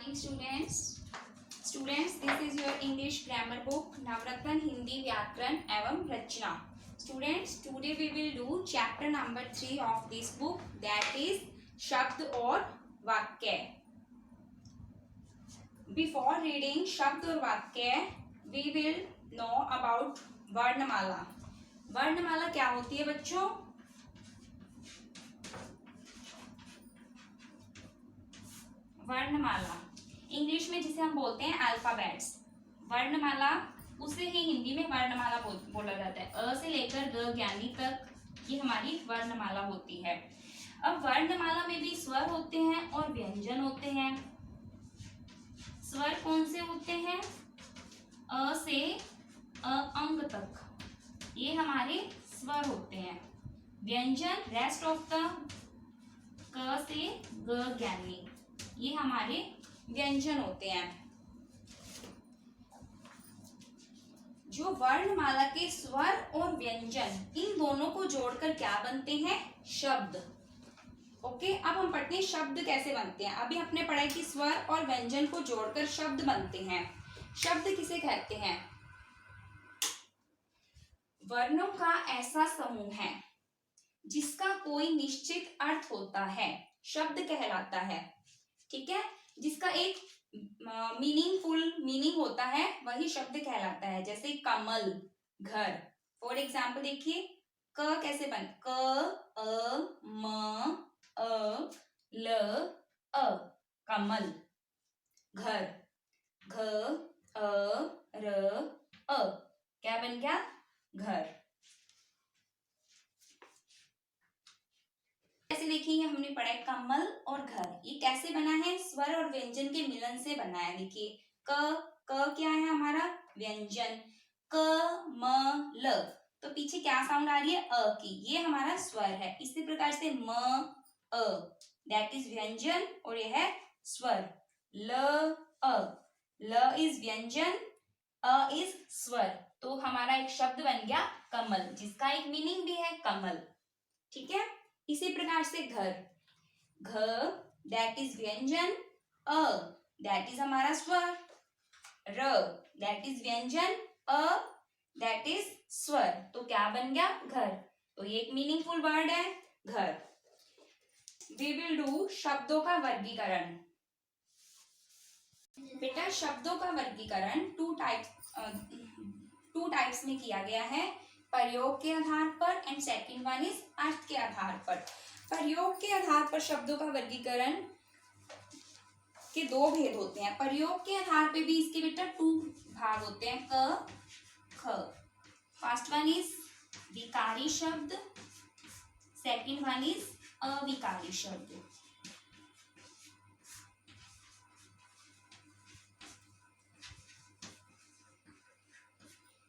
morning students this is your English grammar book नवरत्न हिंदी व्याकरण एवं रचना। Students, today we will do chapter number 3 of this book, that is शब्द और वाक्य। Before reading शब्द और वाक्य we will know about वर्णमाला। वर्णमाला क्या होती है बच्चों? वर्णमाला इंग्लिश में जिसे हम बोलते हैं अल्फाबेट्स, वर्णमाला उसे ही हिंदी में वर्णमाला बोला जाता है। अ से लेकर ग ज्ञानी तक ये हमारी वर्णमाला होती है। अब वर्णमाला में भी स्वर होते हैं और व्यंजन होते हैं। स्वर कौन से होते हैं? अ से अ अंग तक ये हमारे स्वर होते हैं। व्यंजन रेस्ट ऑफ द क से ग ज्ञानी ये हमारे व्यंजन होते हैं। जो वर्णमाला के स्वर और व्यंजन इन दोनों को जोड़कर क्या बनते हैं? शब्द। ओके, अब हम पढ़ते हैं शब्द कैसे बनते हैं। अभी हमने पढ़ा कि स्वर और व्यंजन को जोड़कर शब्द बनते हैं। शब्द किसे कहते हैं? वर्णों का ऐसा समूह है जिसका कोई निश्चित अर्थ होता है, शब्द कहलाता है। ठीक है, जिसका एक मीनिंगफुल मीनिंग होता है वही शब्द कहलाता है। जैसे कमल, घर। फॉर एग्जाम्पल देखिए, क कैसे बन, क अ म अ ल अ, कमल। घर, घ अ र अ, क्या बन गया? घर। ऐसे देखिए हमने पढ़ा है कमल और घर, ये कैसे बना है? स्वर और व्यंजन के मिलन से बना है। देखिए क क्या है हमारा? व्यंजन। क म ल, तो पीछे क्या साउंड आ रही है? अ की, ये हमारा स्वर है। इसी प्रकार से म अ, दैट इज व्यंजन और यह है स्वर। ल अ, ल इज व्यंजन, अ इज स्वर, तो हमारा एक शब्द बन गया कमल, जिसका एक मीनिंग भी है कमल। ठीक है, इसी प्रकार से घर, घ दैट इज व्यंजन, अ दैट इज हमारा स्वर, र दैट इज व्यंजन, अ दैट इज स्वर, तो क्या बन गया? घर। तो ये एक मीनिंगफुल वर्ड है घर। वी विल डू शब्दों का वर्गीकरण। बेटा शब्दों का वर्गीकरण टू टाइप्स में किया गया है, प्रयोग के आधार पर and second one is earth के आधार पर। प्रयोग के आधार पर शब्दों का वर्गीकरण के दो भेद होते हैं। प्रयोग के आधार पे भी इसके बेटा 2 भाग होते हैं, क ख। फर्स्ट वन इज विकारी शब्द, सेकंड वन इज अविकारी शब्द।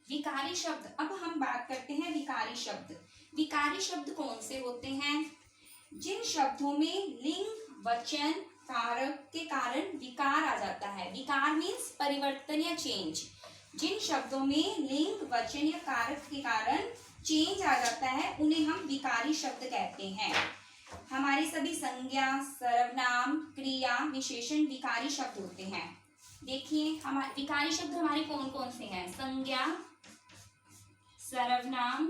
विकारी शब्द, अब हम बात करते हैं विकारी शब्द। विकारी शब्द कौन से होते हैं? जिन शब्दों में लिंग, वचन, कारक के कारण विकार आ जाता है। विकार मीन्स परिवर्तन या चेंज। जिन शब्दों में लिंग, वचन या कारक के कारण चेंज आ जाता है उन्हें हम विकारी शब्द कहते हैं। हमारी सभी संज्ञा, सर्वनाम, क्रिया, विशेषण विकारी शब्द होते हैं। देखिए हमारे विकारी शब्द हमारे कौन कौन से हैं? संज्ञा, सर्वनाम,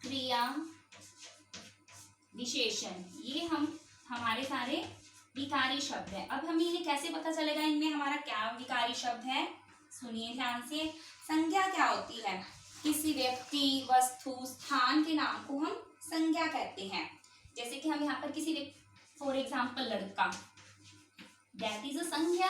क्रिया, विशेषण, ये हमारे सारे विकारी शब्द हैं। अब हमें इन्हें कैसे पता चलेगा इनमें हमारा क्या विकारी शब्द है? सुनिए ध्यान से। संज्ञा क्या होती है? किसी व्यक्ति, वस्तु, स्थान के नाम को हम संज्ञा कहते हैं। जैसे कि हम यहाँ पर किसी फॉर एग्जाम्पल लड़का, दैट इज अ संज्ञा।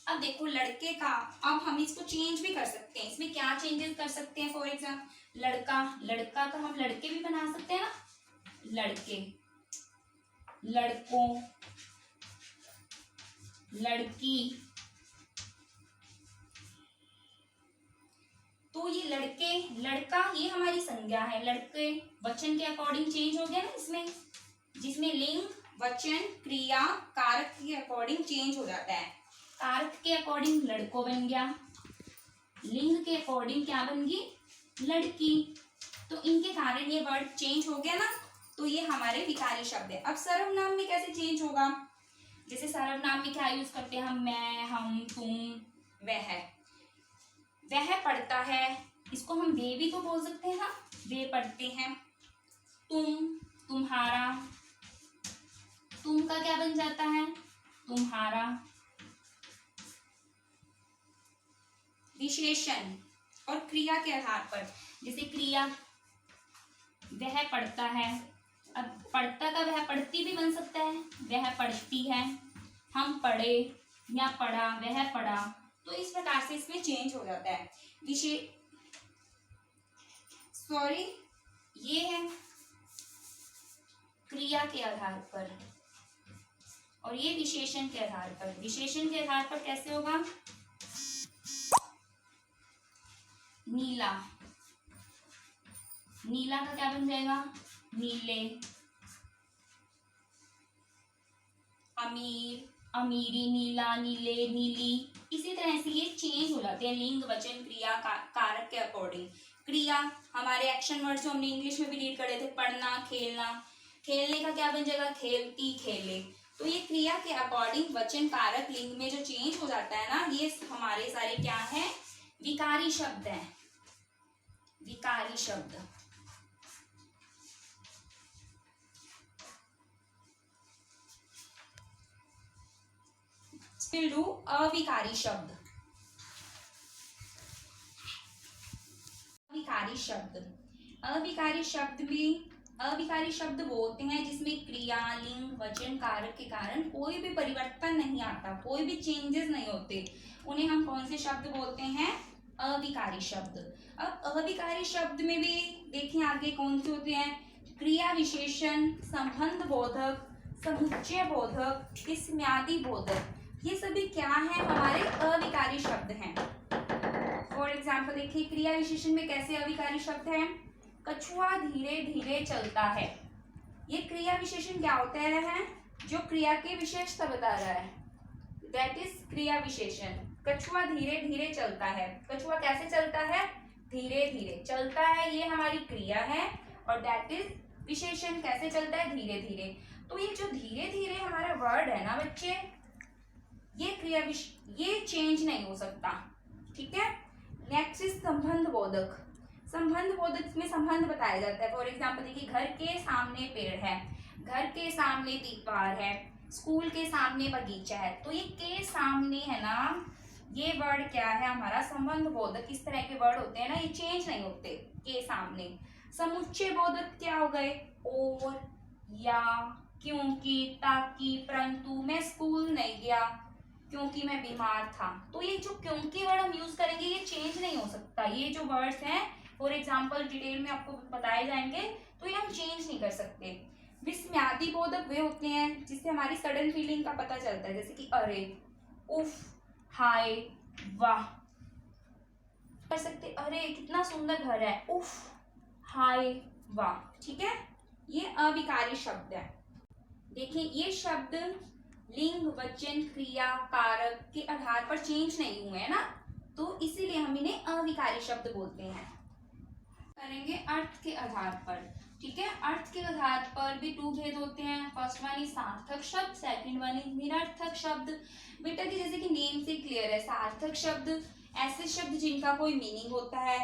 अब देखो लड़के का, अब हम इसको चेंज भी कर सकते हैं। इसमें क्या चेंजेस कर सकते हैं? फॉर एग्जाम्पल लड़का, लड़का का हम लड़के भी बना सकते हैं ना, लड़के, लड़कों, लड़की। तो ये लड़के, लड़का ये हमारी संज्ञा है। लड़के वचन के अकॉर्डिंग चेंज हो गया ना इसमें, जिसमें लिंग, वचन, क्रिया, कारक के अकॉर्डिंग चेंज हो जाता है। कारक के अकॉर्डिंग लड़कों बन गया, लिंग के अकॉर्डिंग क्या बन गई? लड़की। तो इनके कारण ये वर्ड चेंज हो गया ना, तो ये हमारे विकारी शब्द है। अब सर्वनाम में कैसे चेंज होगा? जैसे सर्वनाम में क्या यूज करते हैं हम? मैं, हम, तुम, वह पढ़ता है, इसको हम वे भी तो बोल सकते हैं ना, वे पढ़ते हैं। तुम, तुम्हारा, तुम का क्या बन जाता है? तुम्हारा। विशेषण और क्रिया के आधार पर, जैसे क्रिया वह पढ़ता है, अब पढ़ता का वह पढ़ती भी बन सकता है, वह पढ़ती है, हम पढ़े या पढ़ा, वह पढ़ा। तो इस प्रकार से इसमें चेंज हो जाता है। ये है क्रिया के आधार पर और ये विशेषण के आधार पर। विशेषण के आधार पर कैसे होगा? नीला, नीला का क्या बन जाएगा? नीले। अमीर, अमीरी, नीला, नीले, नीली। इसी तरह से ये चेंज हो जाते हैं लिंग, वचन, क्रिया, कारक के अकॉर्डिंग। क्रिया हमारे एक्शन वर्ड जो हमने इंग्लिश में भी रीड करे थे, पढ़ना, खेलना। खेलने का क्या बन जाएगा? खेलती, खेले। तो ये क्रिया के अकॉर्डिंग वचन, कारक, लिंग में जो चेंज हो जाता है ना, ये हमारे सारे क्या है? विकारी शब्द है। विकारी शब्द। फिर डू अविकारी शब्द। अविकारी शब्द, अविकारी शब्द भी, अविकारी शब्द वो होते हैं जिसमें क्रिया, लिंग, वचन, कारक के कारण कोई भी परिवर्तन नहीं आता, कोई भी चेंजेस नहीं होते। उन्हें हम कौन से शब्द बोलते हैं? अविकारी शब्द। अब अविकारी शब्द में भी देखें आगे कौन से होते हैं? क्रिया विशेषण, संबंध बोधक, समुच्चय बोधक, विस्मयादि बोधक। ये सभी क्या है? हमारे अविकारी शब्द हैं। फॉर एग्जाम्पल देखिए, क्रिया विशेषण में कैसे अविकारी शब्द है? कछुआ धीरे धीरे चलता है। ये क्रिया विशेषण क्या होता है? जो क्रिया की विशेषता बता रहा है, दैट इज क्रिया विशेषण। कछुआ धीरे धीरे चलता है। कछुआ कैसे चलता है? धीरे धीरे चलता है, ये हमारी क्रिया है। और दैट इज विशेषण, कैसे चलता है? धीरे धीरे। तो ये जो धीरे धीरे हमारा वर्ड है ना बच्चे, ये चेंज नहीं हो सकता, ठीक है। नेक्स्ट इज संबंध बोधक। संबंध बोधक में संबंध बताया जाता है। फॉर एग्जाम्पल देखिए, घर के सामने पेड़ है, घर के सामने दीवार है, स्कूल के सामने बगीचा है। तो ये के सामने है ना, ये वर्ड क्या है? हमारा संबंध बोधक। इस तरह के वर्ड होते हैं ना, ये चेंज नहीं होते। के सामने। समुच्चय बोधक क्या हो गए? और, या, क्योंकि, ताकि, परंतु, मैं स्कूल नहीं गया क्योंकि मैं बीमार था। तो ये जो क्योंकि वर्ड हम यूज करेंगे, ये चेंज नहीं हो सकता। ये जो वर्ड्स हैं फॉर एग्जाम्पल डिटेल में आपको बताए जाएंगे, तो ये हम चेंज नहीं कर सकते। विस्मयादि बोधक वे होते हैं जिससे हमारी सडन फीलिंग का पता चलता है, जैसे कि अरे, उफ, हाय, वाह। कर सकते, अरे कितना सुंदर घर है, उफ, हाय, वाह। ठीक है, ये अविकारी शब्द है। देखिए, ये शब्द लिंग, वचन, क्रिया, कारक के आधार पर चेंज नहीं हुए हैं ना, तो इसीलिए हम इन्हें अविकारी शब्द बोलते हैं। करेंगे अर्थ के आधार पर, ठीक है। अर्थ के आधार पर भी 2 भेद होते हैं। फर्स्ट वन इज सार्थक शब्द, सेकंड वन इज निरर्थक शब्द। बेटा की जैसे कि नेम से क्लियर है, सार्थक शब्द ऐसे शब्द जिनका कोई मीनिंग होता है,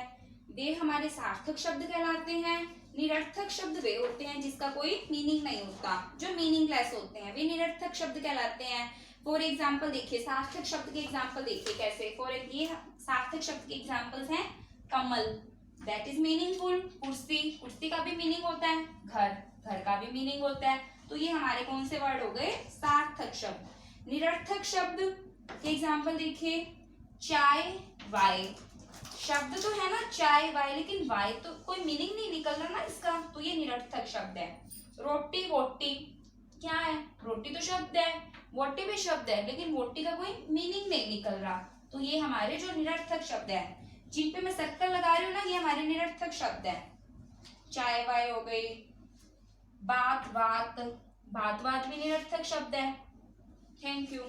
वे हमारे सार्थक शब्द कहलाते हैं। निरर्थक शब्द वे होते हैं जिसका कोई मीनिंग नहीं होता, जो मीनिंगलेस होते हैं, वे निरर्थक शब्द कहलाते हैं। फॉर एग्जाम्पल देखिए, सार्थक शब्द के एग्जाम्पल देखिए कैसे। ये सार्थक शब्द के एग्जाम्पल्स हैं कमल, दैट इज मीनिंगफुल। कुर्सी, कुर्सी का भी मीनिंग होता है। घर, घर का भी मीनिंग होता है। तो ये हमारे कौन से वर्ड हो गए? सार्थक शब्द। निरर्थक शब्द के एग्जाम्पल देखिए, चाय, वाय। शब्द तो है ना चाय, वाय, लेकिन वाय तो कोई मीनिंग नहीं निकल रहा ना इसका, तो ये निरर्थक शब्द है। रोटी, वोटी, क्या है? रोटी तो शब्द है, वोटी भी शब्द है, लेकिन वोटी का कोई मीनिंग नहीं निकल रहा, तो ये हमारे जो निरर्थक शब्द है, जिन पे मैं सर्कल लगा रही हूँ ना, ये हमारे निरर्थक शब्द है। चाय, वाय हो गई। बात, बात, बात, बात भी निरर्थक शब्द है। Thank you.